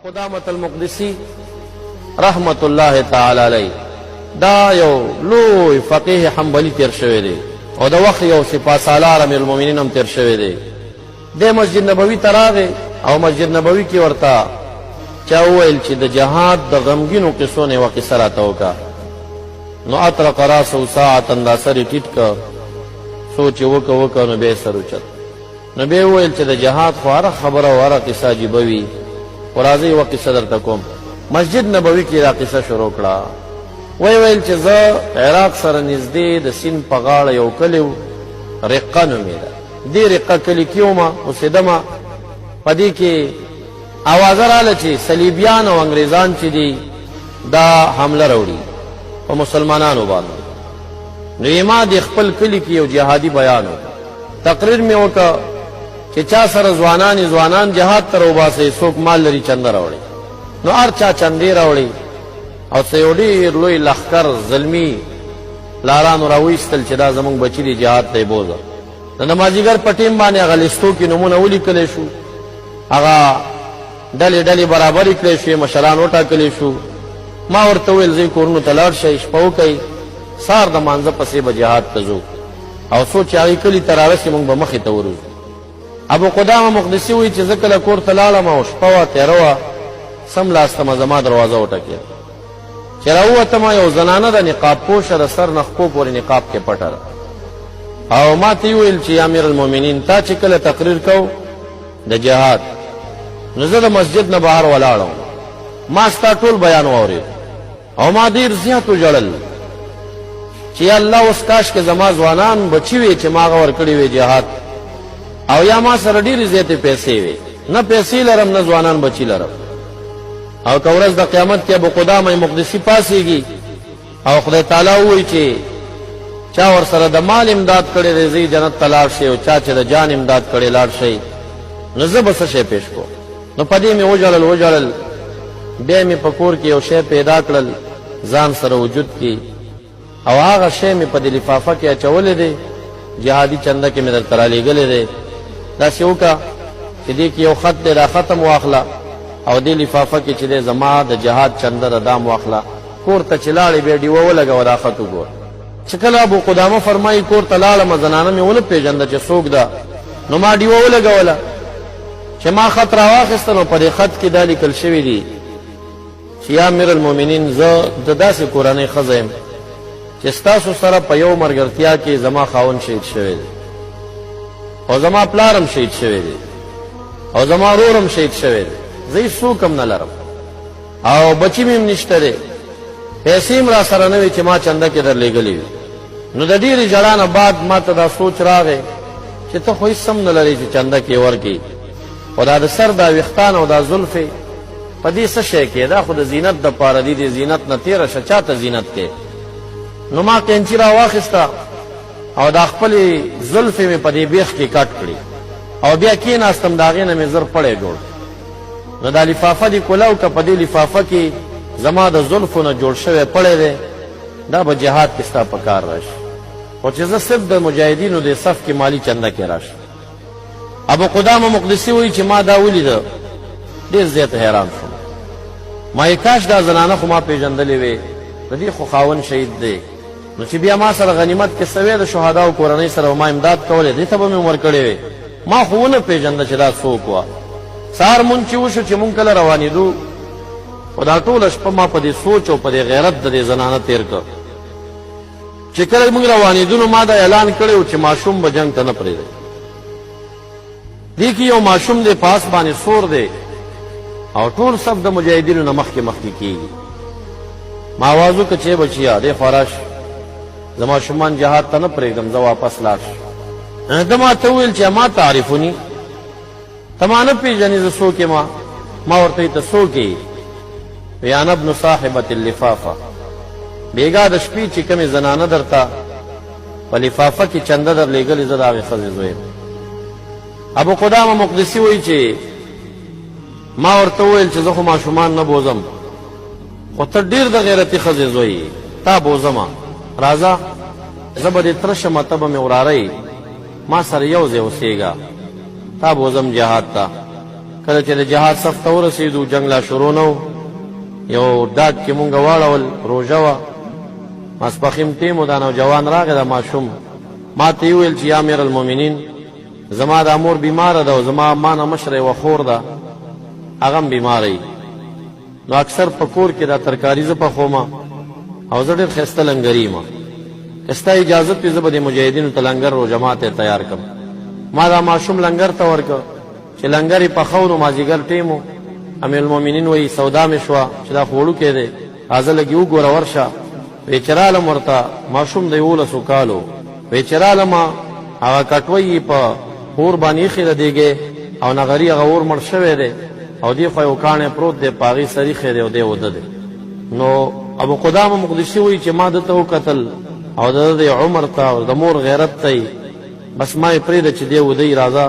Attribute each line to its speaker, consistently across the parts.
Speaker 1: قدامة المقدسی رحمت الله تعالی علیه دا یو لوی فقیه حنبلی تیر شوی دی او د وخت یو سپاسالار امیر المؤمنین هم تیر شوی دی د مسجد نبوي ته راغی او مسجد نبوي کې ورته چا وویل چې د جهاد د غمګینو قصو نه یوه قصه راته وکړه نو اطرق راسه ساعتا دا سر یې ټیټ که سوچ یې وکړه نو بیا یې سر اوچت نو بیا یې وویل چې د جهاد خو هره خبره او هره قصه عجیبه وي خو راځئ یوه قصه درته کوم مسجد نبوي کې دا قصه شروع کړه ویل چې زه عراق سره نږدې د سیند په غاړه یو کلی و رقه نومېده دې رقه کلي کې ومه اوسېدمه په دې کې اوازه راله چې صلیبیان او انګریزان چې دي دا حمله راوړي په مسلمانانو باندې نو ما د خپل کلي کې یو جهادي بیان وکړ تقریر مې وکړ چې چا سره ځوانان جهاد ته راوباسئ څوک مال لري چنده راوړي نو هر چا چندې راوړي او څه یو ډېر لوی لښکر زلمي لارانو راویستل چې دا زموږ بچي دي جهاد ته یې بوځه د مازدیګر په ټیم باندې هغه لیستو کې نومونه ولیکلی شو هغه ډلې برابرې کړی شوې مشران وټاکلی شو ما ورته وویل ځئ کورونو ته لاړ شئ شپه وکئ سهار د مانځه پسې به جهاد ته ځو او څو چې هغې کلي ته رارسي موږ به مخې ته ورځو ابو قدامه مقدسي وایي چې زه کله کور ته لاړم او شپه وه تېره وه سملاستمه زما دروازه وټکېده چې راووتمه یو زنانه د نقاب پوشه د سر نخکو پورې نقاب کې پټه ده او ما ته یې وویل چې امیر المؤمنین تا چې کله تقریر کو د جهاد نو زه د مسجد نه بهر ولاړم ما ستا ټول بیان واورېد او ما ډېر زیات وژړل چې یا الله اوس کاشکې زما ځوانان بچي وي چې ما هغه ورکړي وي جهاد او یا ما سره ډېرې زیاتې پیسې وي نه پیسې لرم نه ځوانان بچي لرم او که ورځ د قیامت کې ابو قدامه مقدسي پاسېږي او خدای تعالی ووایي چې چا ورسره د مال امداد کړی دی ځئ جنت ته لاړ شئ او چا چې د جان امداد کړی لاړ شئ نو زه به څه شی پیش کوم نو په دې مې وژړل بیا مې په کور کې یو شی پیدا کړل ځان سره وجود کې او هغه شی مې په دې لفافه کې اچولی دی جهادي چنده کې مې درته رالیږلی دی داسې وکړه چې دې کې یو خط دی دا ختم واخله او دې لفافه کې چې دی زما د جهاد چنده د دام واخله کور ته چې لاړې بیا ډیوه ولګوه دا خط وګوره چې کله ابو قدامه فرمایي کور ته لاړمه زنانه مې ونه پېژنده چې څوک ده نو ما ډیوه ولګوله چې ما خط راواخیسته نو په دې خط کې دا لیکل شوي دي چې یا امیر المؤمنین زه د داسې کورنۍ ښځه یم چې ستاسو سره په یو ملګرتیا کې زما خاوند شهید شوی دی او زما پلار هم شهید شوی دی او زما ورور هم شهید شوی دی زه هېڅ څوک هم نه لرم او بچي مې هم نشته دی پیسې هم را سره نه وي چې ما چنده کې درلېږلې وي نو د ډېرې ژړا نه بعد ما ته دا سوچ راغی چې ته خو هېڅ هم نه لرې چې چنده کې ورکړي خو دا د سر دا ویښتان او دا زلفې په دې څه شی کې دا خو د زینت دپاره دي د زینت نه تېره شه چا ته زینت کې نو ما قینچي راواخیسته او دا خپلې زلفې مې په دې بیخ کې کټ کړي او بیا کېناستم د هغې نه مې زر پړی جوړ نو دا لفافه دې کولو که په دې لفافه کې زما د زلفو نه جوړ شوی پړی دی دا به جهاد کې ستا په کار راشي خو چې زه صرف د مجاهدینو د صف کې مالي چنده کې راشي ابو قدامه مقدسي وایي چې ما دا ولیده ډېر زیات حیران شوم ما یې کاش دا زنانه خو ما پېژندلې وې د دې خو خاوند شهید دی نو چې بیا ما سره غنیمت کې څه وی د شهداو کورنۍ سره ما امداد کولی دې ته به مې ورکړی وې ما خو ونه پېژنده چې دا څوک وه سهار مونځ چې وشو چې مونږ کله روانېدو خو دا ټوله شپه ما په دې سوچ او په دې غیرت د دې زنانه تېر کړ چې کله مونږ روانېدو نو ما دا اعلان کړی و چې ماشوم به جنګ ته نه پرېږدی دې کې یو ماشوم دی په آس باندې سور دی او ټول صف د مجاهدینو نه مخکې کېږي ما آواز وکړه چې بچیا دی خوا راشه زه ماشومان جهاد ته نه پرېږدم زه واپس لاړ شم ده ما ته وویل چې ما تعریفوني ته ما نه پېژنې زه څوک یم ما ورته ویل ته څوک یې وی انا ابن صاحبة اللفافه بېګا د شپې چې کومې زنانه درته په لفافه کې چنده درلېږلې زه د هغې ښځې زوی یم ابو قدامه مقدسي وایي چې ما ورته وویل چې زه خو ماشومان نه بوزم خو ته ډېر د غیرتي ښځې زوی یې تا بوزمه راځه زه به دې تره شمه ته به مې وراره ما سره یو ځای اوسېږه تا بوزم جهاد ته کله چې د جهاد صف ته ورسېدو جنګ لا شروع نه و یو ډاک کې مونږ واړول روژه وه ماسپښین ټیم و دا نوجوان راغی دا ماشوم ما ته یې وویل چې یا امیر المؤمنین زما دا مور بیماره ده او زما ما نه مشره یوه خور ده هغه هم بیماره وي نو اکثر په کور کې دا ترکاري زه پخومه او زه ډېر ښایسته لنګري یم که ستا اجازت وي زه به د مجاهدینو ته لنګر رو جماعت یې تیار کړم ما دا ماشوم لنګر ته ورکړ چې لنګر یې پخو نو مازدیګر ټیم و امیر المؤمنین وایي سودا مې شوه چې دا خو وړوکی دی راځه لږ یې وګوره ورشه وی چې رالم ورته ماشوم د 11 کالو وی چې رالم هغه کټوۍ په اور باندې ایښې ده دیګې او نغري هغه اور مړ شوی دی او دې خوا یو کاڼی پروت دی په هغې سریښې دی او دی اوده دی نو ابو قدامه مقدسي وایي چې ما دته وکتل او د د عمر ته او د مور غیرت ته بس ما یې پرېږده چې دی ودی راځه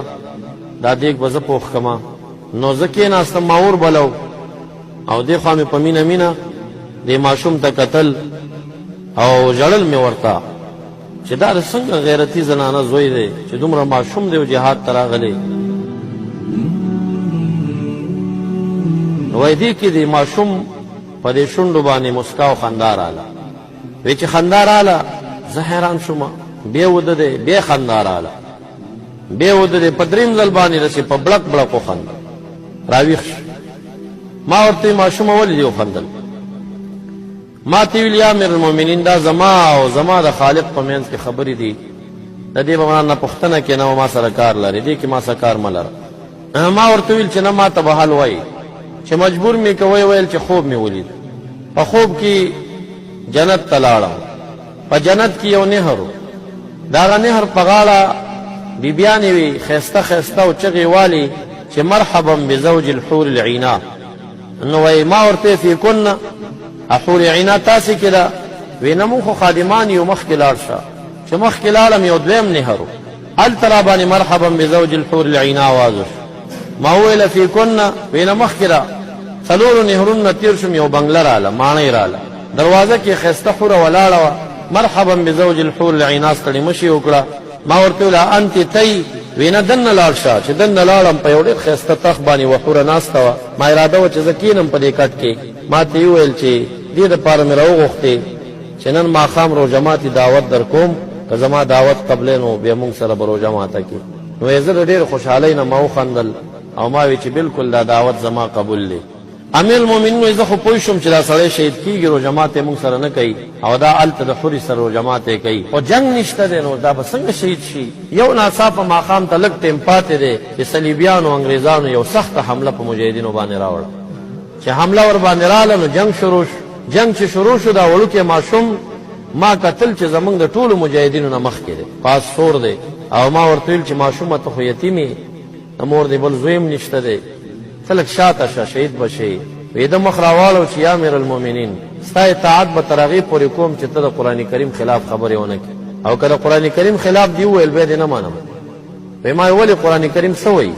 Speaker 1: دا دیګ به زه پوخ کړمه نو زه کېناستم ما اور بلو او دې خوا مې په مینه مینه دې ماشوم ته کتل او ژړل مې ورته چې دا د څنګه غیرتي زنانه زوی دی چې دومره ماشوم دی او جهاد ته راغلی نو وایي دې کې د ماشوم په دې شونډو باندې مسکا او خندا راله وی چې خندا راله زه حیران شوم بیا وده دی بیا خندا راله بیا وده دی په دریم ځل باندې رسې په بړک بړک وخندل راویښ شو ما ورته ماشومه ولې دې وخندل ما ته ویل یا امیر المؤمنین دا زما او زما د خالق په منځ کې خبرې دي د دې به نه پوښتنه کې نه ما سره کار لري دې کې ما سره کار مه لره ما ورته ویل چې نه ما ته به حل وایي چې مجبور مې کوئ ویل چې خوب مې ولید په خوب کې جنت ته لاړم په جنت کې یو نهر و د هغه نهر په غاړه بیبیانې وي ښایسته ښایسته او چغې والي چې مرحبا بزوج الحور العینا نو وایي ما ورته فی کنه حور عینا تاسې کې ده وی نه مونږ خو خادمان یو مخکې لاړ شه چې مخکې لاړم یو دویم نهر و هلته را باندې مرحبا بزوج الحور العینا آواز وشو ما وویله فی کنه وی نه مخکې را څلورو نهرونو تیر شوم یو بنګله راله ماڼۍ راله دروازه کې ښایسته حوره ولاړه وه مرحبا بزوج الحور العینا ستړې مشي وکړه ما ورته ویله انتې تی وی نه دننه لاړ شه چې دننه لاړم په یو ډېر ښایسته تخت باندې یوه حوره ناسته وه ما اراده وه چې زه کښېنم په دې کټ کې ما ته یې وویل چې دې دپاره مې راوغوښتې چې نن ماښام روژه ماتي دعوت در کوم که زما دعوت قبلې نو بیا موږ سره به روژه ماته کړي نو یې زه د ډېرې خوشحالۍ نه ما وخندل او ما وی چې بالکل دا دعوت زما قبول دی امیر المؤمنین وایي زه خو پوه شوم چې دا سړی شهید کېږي روژه ماتې موږ سره نه کوي او دا هلته د حورې سره روژه ماتې کوي خو جنګ نشته دی نو دا به څنګه شهید شي یو ناڅاپه ماښام ته لږ ټیم پاتې دی چې صلیبیانو انګریزانو یو سخته حمله په مجاهدینو باندې راوړه چې حمله ور باندې راغله نو جنګ شروع شو جنگ چې شروع شو دا وړوکی ماشوم ما کتل چې زمونږ د ټولو مجاهدینو نه مخکې دی پاس سور دی او ما ورته ویل چې ماشومه ته خو یتیمې د مور دی بل زوی هم نشته دی ته لږ شاته شه شهید به شي وی ده مخ راواړو چې یا امیر المؤمنین ستا اطاعت به تر هغې پورې کوم چې ته د قرآن کریم خلاف خبرې ونه کړې او که د قرآن کریم خلاف دې وویل بیا دې نه منم وی ما ولې قرآن کریم څه وایي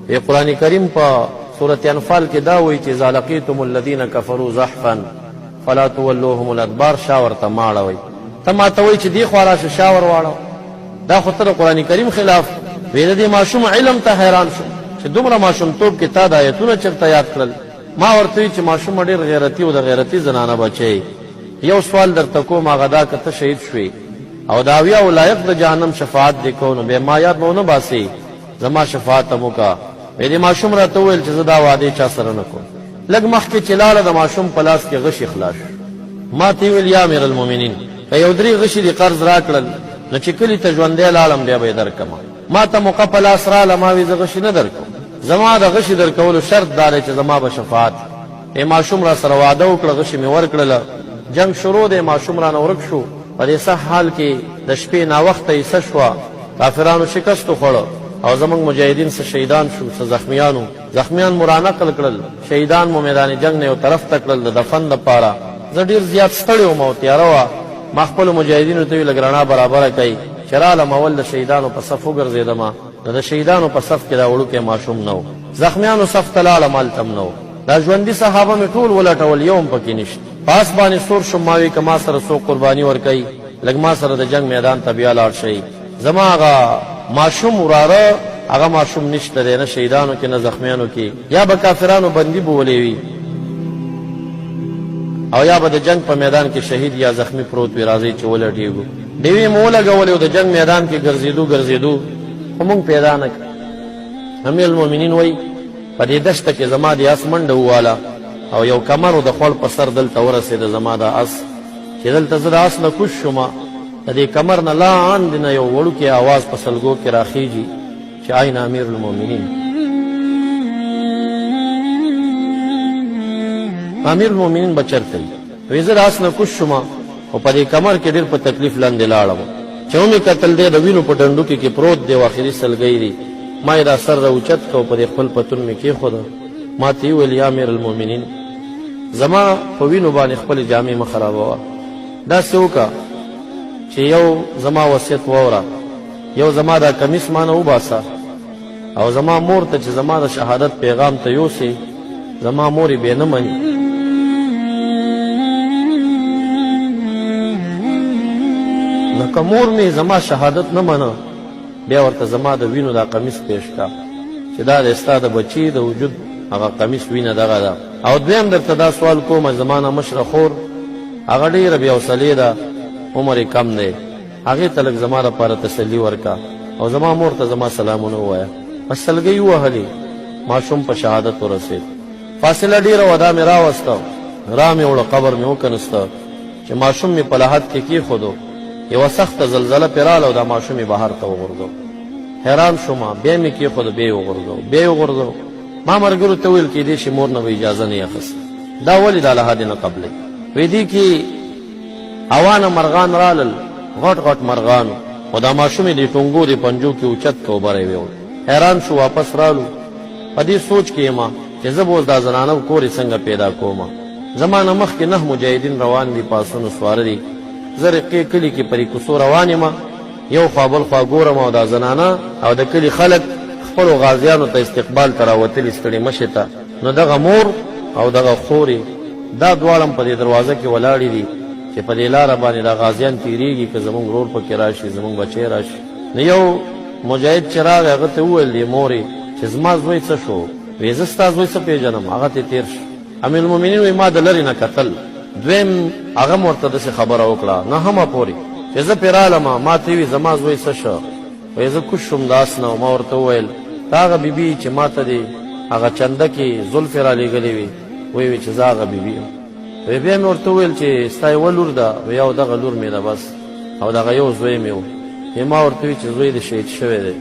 Speaker 1: وی قرآن کریم په سورة انفال کې دا وایي چې اذا لقیتم الذین کفروا زحفا فلا تولوهم الادبار شاور ته ماړوئ ته ما ته وایي چې دې خوا راشه شاور واړو دا خو ته د قرآن کریم خلاف وی د دې ماشوم علم ته حیران شو چې دومره ماشومتوب کې تا د آیتونه چېرته یاد کړل ما ورته وی چې ماشومه ډېر غیرتي او د غیرتي زنانه بچی یو سوال درته کوم هغه دا که ته شهید شوې او د اویاو لایق د جهنم شفاعت دې کو نو بیا ما یاد به ونه باسې زما شفاعت هم وکړه وی دې ماشوم راته وویل چې زه دا وعدې چا سره نه کوم لږ مخکې چې لاړه د ماشوم په لاس کې غشي خلاص شو ما ته ویل یا امیر المؤمنین که یو درې غشي دې قرض راکړل نو چې کلي ته ژوندی لاړم بیا به یې درکړمه ما ته موقع په لاس راله ما وی زه غشي نه درکوم زما د غشي درکولو شرط دا دی چې زما به شفاعت ای ماشوم را سره وعده وکړه غشي مې ورکړله جنگ شروع دی ماشوم رانه ورک شو په دې سخت حال کې د شپې ناوخته عیسه شوه کافرانو شکست وخوړه او زمونږ مجاهدین څه شهیدان شو څه زخمیان مو رانقل کړل شهیدان مو میدان جنگ نه یو طرف ته کړل د دفن دپاره زه ډېر زیات ستړی وم او تیاره وه ما خپلو مجاهدینو ته ویل لږ رڼا برابره کوي چې رالم اول د شهیدانو په صف وګرځېدمه نو د شهیدانو په صف کې دا وړوکی ماشوم نه و زخمیانو صف ته لاړم هلته هم نه و دا ژوندي صحابه مې ټول ولټول یو هم پکې نشته پاس باندې سور شم ما وی که ما سره څوک قرباني ورکوي لږ ما سره د جنگ میدان ته بیا لاړ شئ زما هغه ماشوم وراره هغه ماشوم نشته دی، نه شهیدانو کې نه زخمیانو کې. یا به کافرانو بندي بولې وي او یا به د جنگ په میدان کې شهید یا زخمی پروت وي، راځئ چې ولټېږو. ډیوې مو ولګولې او د جنگ میدان کې ګرځېدو خو موږ پیدا نه کړ. امیر المؤمنین وایي په دې دشته کې زما د آس منډه وواله او یو کمر د خوړ په سر دلته ورسېده زما د آس، چې دلته زه د آس نه کوز شومه، د دې کمر نه لاندې نه یو وړوکی اواز په سلګو کې راخیږي چې آین امیر المؤمنین. امیر المؤمنین به چرته وي؟ وایي زه د آس نه کوز شومه او په دې کمر کې ډېر په تکلیف لاندې لاړم، چې ومې کتل دی د وینو په ډنډوکي کې پروت دی او آخري سلګۍ دی. ما یې دا سر راوچت که او په دې خپل پتون مې کېښوده. ما ته یې وویل یا امیر المؤمنین زما په وینو باندې خپلې جامې مه خرابوه، داسې وکړه چې یو زما وصیت واوره، یو زما دا کمیس ما نه وباسه او زما مور ته چې زما د شهادت پیغام ته یوسې، زما مور یې بې نه مني. نو که مور مې زما شهادت نه منه بیا ورته زما د وینو دا قمیص پیش کا چې دا د ستا د بچي د وجود هغه قمیص وینه دغه ده. او دویم درته دا سوال کوم، زما نه مشره خور هغه ډېره بې حوصلې ده، عمر یې کم دی، هغې ته لږ زما لپاره تسلي ورکه او زما مور ته زما سلامونه ووایه. بس سلګۍ ووهلې، ماشوم په شهادت ورسېد. فاصله ډېره وه، دا مې راوسته، را مې وړه، قبر مې وکنسته، چې ماشوم مې په لحد کې کېښودو، یوه سخته زلزله پرې راله او دا ماشوم یې بهر ته وغورځو. حیران شومه، بیا مې کېښودو، بیا یې وغورځو. ما ملګرو ته ویل کېدای شي مور نه به اجازه نه اخیست، دا ولې دا لحد نه قبلې؟ وایي دې کې اوانه مرغان رالل، غټ غټ مرغان، خو دا ماشوم یې د ټونګو د پنجو کې اوچت که او بری ویوړ. حیران شو، واپس رالو. په دې سوچ کې یم چې زه به اوس دا زنانه کور یې څنګه پیدا کوم. زما نه مخکې 9 مجاهدین روان دي، پاسونو سواره دي، زه رقې کلي کې پرې کوڅو روان یم، یو خوا بل خوا ګورم او دا زنانه او د کلي خلک خپلو غازیانو ته استقبال ته راوتلي ستړي مشې ته. نو دغه مور او دغه خورې دا دواړه په دې دروازه کې ولاړې دي چې په دې لاره باندې دا غازیان تېرېږي که زموږ ورور پکې راشي، زموږ بچی راشي. نو یو مجاهد چې راغی هغه ته وویل دې مورې چې زما زوی څه شو؟ وایي زه ستا زوی څه پېژنم، هغه ته تېر شو. امیر المؤمنین وایي ما د لرې نه کتل. دویم هغه م ورته داسې خبره وکړه 9مه پورې چې زه پرې رالمه، ما ته وي زما زوی څه شو؟ وایي زه کوز شوم د آس نه. ما ورته وویل تا هغه بیبي چې ما ته دې هغه چنده کې زلفې رالیږلې وي؟ وایي چې زه هغه بیبي یم. وی بیا مې ورته وویل چې ستا یوه لور ده؟ وی او دغه لور مې ده بس، او دغه یو زوی مې و. وی ما ورته وی چې زوی دې شهید شوی دی.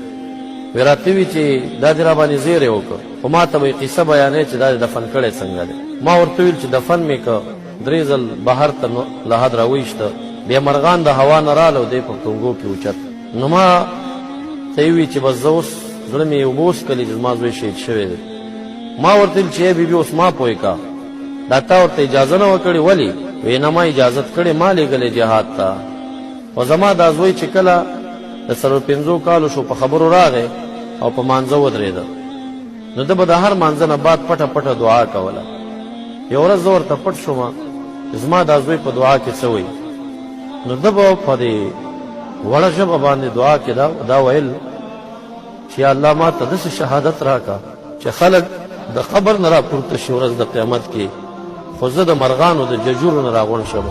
Speaker 1: وی راته وي چې دا دې راباندې زیری وکړه، خو ما ته به یې قصه بیانوي چې دا دې دفن کړی څنګه دی. ما ورته ویل چې دفن مې که 3 ځل بهر ته لحد راویسته، بیا مرغان د هوا نه راله او دی په ټونګو کې اوچت. نو ما ته یې وي چې بس زه اوس زړه مې اوبه وڅکلې چې زما زوی شهید شوی دی. ما ورته ویل چې ای بیبي اوس ما پوه کا، دا تا ورته اجازه نه وکړې؟ ولې؟ وی نه ما اجازت کړې، ما لېږلې جهاد ته. او زما دا زوی چې کله د 15 کالو شو په خبرو راغی او په مانځه ودرېده، نو ده به د هر مانځه نه بعد پټه پټه دعا کوله. یو ورځ زه ورته پټ شومه چې زما دا زوی په دعا کې څه وایي. نو ده به په دې وړه ژبه باندې دعا کې دا ویل چې الله ما ته داسې شهادت راکړه چې خلک د قبر نه راپورته شي ورځ د قیامت کې، خو زه د مرغانو د ججورو نه راغونډ شم.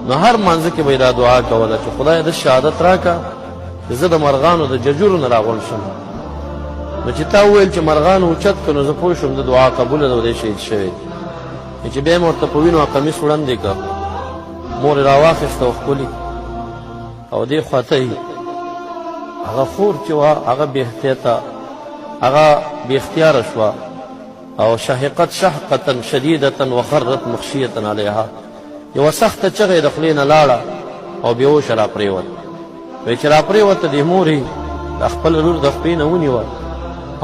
Speaker 1: نو هر مانځه کې به یې دا دعا کوله چې خدای د شهادت راکړه چې زه د مرغانو د ججورو نه راغونډ شم. نو چې تا وویل چې مرغانو اوچت کړه، نو زه پوه شوم د دعا قبوله ده او دی شهید شوی. چې بیا مې ورته په وینو قمیص وړاندې کړه، مور یې راواخېسته او ښکلي او دې خواته یې هغه خور چې وه هغه بې احتیاطه، هغه بې اختیاره شوه او شهقت شهقة شدیدة وخرت مخشیة علیها، یوه سخته چغه یې د خولې نه لاړه او بېهوشه راپرېوت. وایي چې راپرېوته دې مور یې د خپله لور د خپې نه ونیوه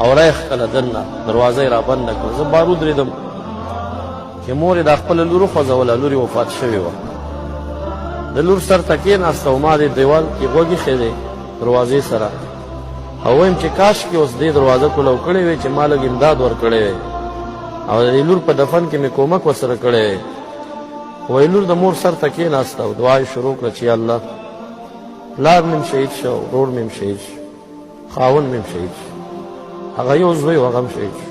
Speaker 1: او را یې ښکله دننه، دروازه یې رابنده کړه. زه بار ودرېدم چې مور یې دا خپله لور وخوځوله، لور یې وفات شوې وه. د لور سر ته کېناسته او ما دې دیوال کې غوږ ایښی دی دروازې سره، او وایم چې کاش کې اوس دې دروازه کولو کړې وی چې ما لږ امداد ورکړی وی او د لور په دفن کې مې کومک ورسره کړی وی. وایي لور د مور سر ته کېناسته او دعا یې شروع کړه چې یا الله پلار مې شهید شو، ورور مې شهید شو، خاوند مې شهید شو، هغه یو زوی و هغه هم شهید شو،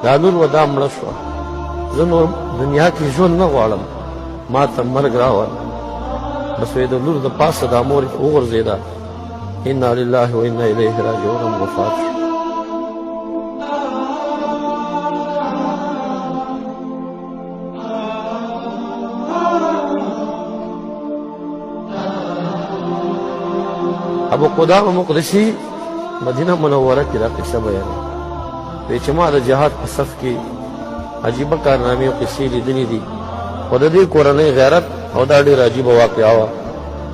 Speaker 1: دا لور و دا مړه شوه. زه نور دنیا کې ژوند نه غواړم، ما ته مرګ راوړه. بس وایي د لور د پاسه دا مور وغورځېده، انا لله و انا الیه راجعون، وفات شو. ابو قدامه مقدسي مدینه منوره کې دا قصه بیانوي. وایي چې ما د جهاد په صف کې عجیبه کارنامې او قصې لیدلې دي، خو د دې کورنۍ غیرت او دا ډېره عجیبه واقعه وه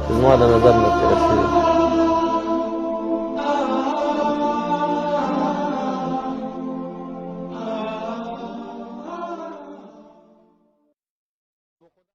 Speaker 1: چې زما د نظر نه تېره شوې.